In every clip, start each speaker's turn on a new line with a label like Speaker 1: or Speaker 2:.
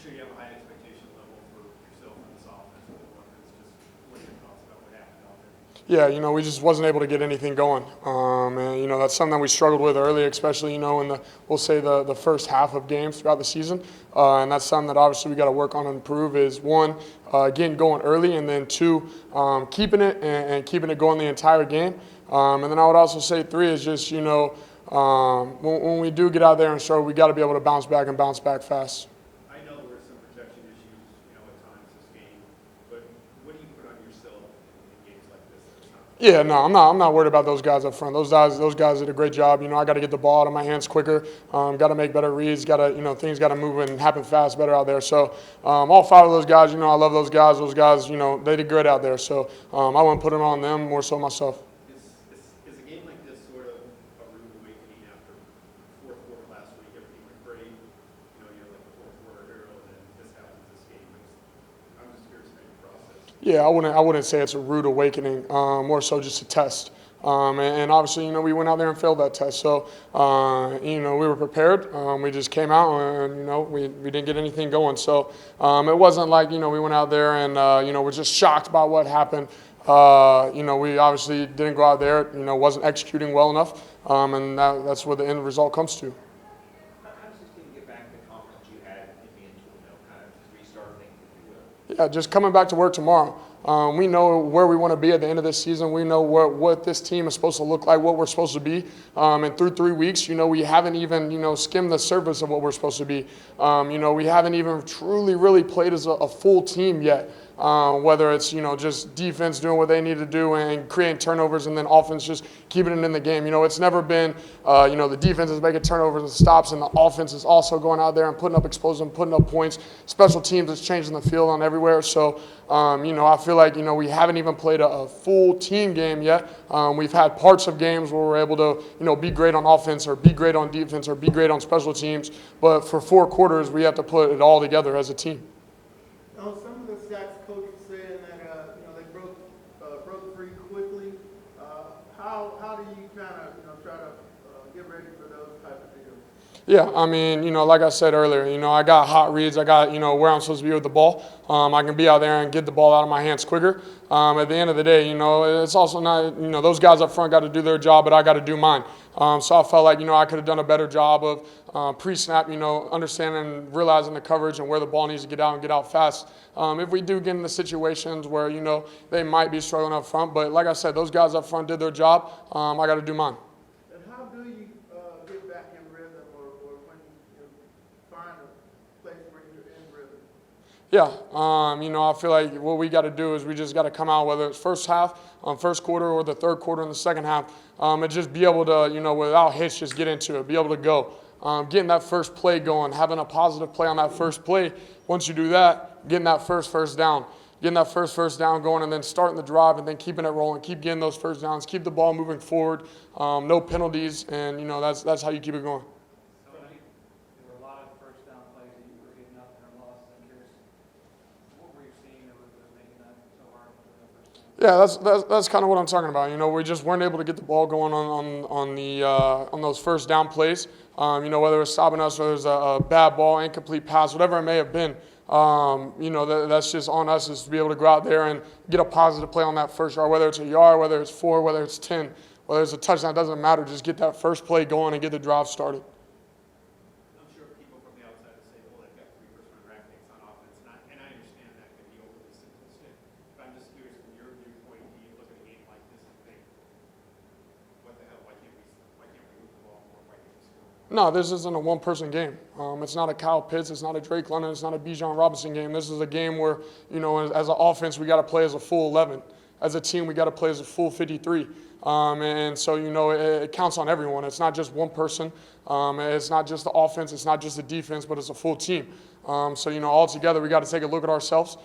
Speaker 1: sure you have a high expectation level for yourself in this offense with the weapons. Just what are your thoughts about what happened out there?
Speaker 2: Yeah, we just wasn't able to get anything going. And, that's something that we struggled with early, especially, in we'll say the first half of games throughout the season. And that's something that obviously we got to work on and improve is, one, getting going early, and then two, keeping it and keeping it going the entire game. And then I would also say three is just, when we do get out there and struggle, we got to be able to bounce back and bounce back fast.
Speaker 1: I know there were some protection issues, at times this game, but what do you put on yourself in games like this?
Speaker 2: Yeah, no, I'm not worried about those guys up front. Those guys did a great job. I got to get the ball out of my hands quicker. Got to make better reads. Got to, things got to move and happen fast, better out there. So all five of those guys, I love those guys. Those guys, they did good out there. So I wouldn't put it on them, more so myself.
Speaker 1: Is a game like this sort of a rude awakening after fourth quarter last week? Everything went great. You're like the fourth quarter hero, and then this happens this game. I'm just curious about your process.
Speaker 2: Yeah, I wouldn't say it's a rude awakening. More so just a test. And obviously, we went out there and failed that test. So, we were prepared. We just came out and, we didn't get anything going. So, it wasn't like, we went out there and, we're just shocked by what happened. We obviously didn't go out there, wasn't executing well enough. And that's where the end result comes to.
Speaker 3: How does this team get back the confidence you had in being, kind of restart things, if you will?
Speaker 2: Yeah, just coming back to work tomorrow. We know where we want to be at the end of this season. We know what this team is supposed to look like, what we're supposed to be. And through 3 weeks, we haven't even, skimmed the surface of what we're supposed to be. We haven't even truly, really played as a full team yet. Whether it's, just defense doing what they need to do and creating turnovers, and then offense just keeping it in the game. It's never been, the defense is making turnovers and stops, and the offense is also going out there and putting up explosives, putting up points. Special teams is changing the field on everywhere. So, I feel like, we haven't even played a full team game yet. We've had parts of games where we're able to, be great on offense or be great on defense or be great on special teams. But for 4 quarters, we have to put it all together as a team.
Speaker 4: Some of the stats coaches saying that they broke free quickly. How do you kind of try to get ready for those type of deals?
Speaker 2: Yeah, like I said earlier, I got hot reads. I got, where I'm supposed to be with the ball. I can be out there and get the ball out of my hands quicker. At the end of the day, it's also not, those guys up front got to do their job, but I got to do mine. So I felt like, I could have done a better job of pre-snap, understanding and realizing the coverage and where the ball needs to get out and get out fast. If we do get in the situations where, they might be struggling up front. But like I said, those guys up front did their job. I got to do mine.
Speaker 4: And how do you get back in rhythm or when you find a place where you're in rhythm?
Speaker 2: Yeah, I feel like what we got to do is we just got to come out, whether it's first half, first quarter, or the third quarter in the second half, and just be able to, without hitch, just get into it, be able to go. Getting that first play going, having a positive play on that first play. Once you do that, getting that first down. Getting that first down going, and then starting the drive, and then keeping it rolling, keep getting those first downs, keep the ball moving forward, no penalties, and, that's how you keep it going.
Speaker 5: There were a lot of first down plays that you were getting up there and lost. I'm curious, what were you seeing that was making that so hard for the first down?
Speaker 2: Yeah, that's kind of what I'm talking about. We just weren't able to get the ball going on those first down plays. Whether it's stopping us, whether it's a bad ball, incomplete pass, whatever it may have been. That's just on us, is to be able to go out there and get a positive play on that first yard, whether it's a yard, whether it's 4, whether it's 10, whether it's a touchdown, it doesn't matter. Just get that first play going and get the drive started.
Speaker 1: I'm sure people from the outside will say, well, they've got 3 first-round draft picks on offense, and I understand that could be overly simplistic. But I'm just curious, from your viewpoint, do you look at a game like this and think, what the hell, why can't we move the ball more, why can't we score?
Speaker 2: No, this isn't a one-person game. It's not a Kyle Pitts. It's not a Drake London. It's not a Bijan Robinson game. This is a game where, as an offense, we got to play as a full 11. As a team, we got to play as a full 53. And so, it counts on everyone. It's not just one person. It's not just the offense. It's not just the defense, but it's a full team. So, all together, we got to take a look at ourselves,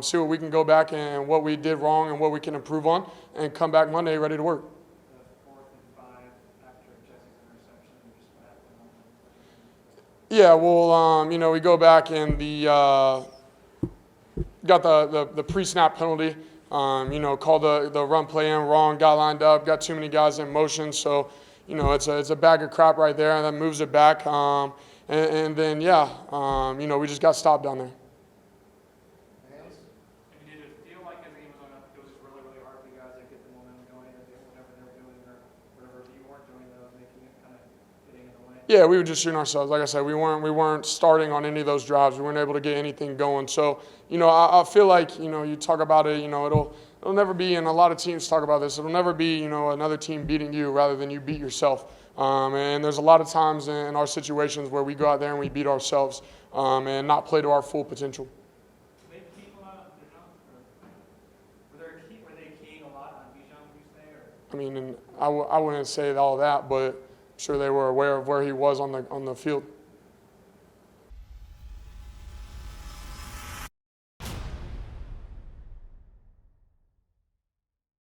Speaker 2: see what we can go back and what we did wrong and what we can improve on, and come back Monday ready to work. Yeah, well, we go back and got the pre-snap penalty. Called the run play in wrong, got lined up, got too many guys in motion. So, it's a bag of crap right there, and that moves it back. And then, you know, we just got stopped down there.
Speaker 5: I mean, did it feel like as the game was going up, it was just really, really hard for you guys to get the momentum going, that whatever they were doing or whatever you weren't doing that was making it kind of getting in the way?
Speaker 2: Yeah, we were just shooting ourselves. Like I said, we weren't starting on any of those drives. We weren't able to get anything going. So, you know, I feel like, you know, you talk about it, you know, it'll never be, and a lot of teams talk about this, it'll never be, you know, another team beating you rather than you beat yourself. And there's a lot of times in our situations where we go out there and we beat ourselves and not play to our full potential.
Speaker 5: Were they keying a lot on Bijan? Were they keying a lot on Bijan, would you say? Or?
Speaker 2: I mean, and I wouldn't say all that, but I'm sure they were aware of where he was on the field.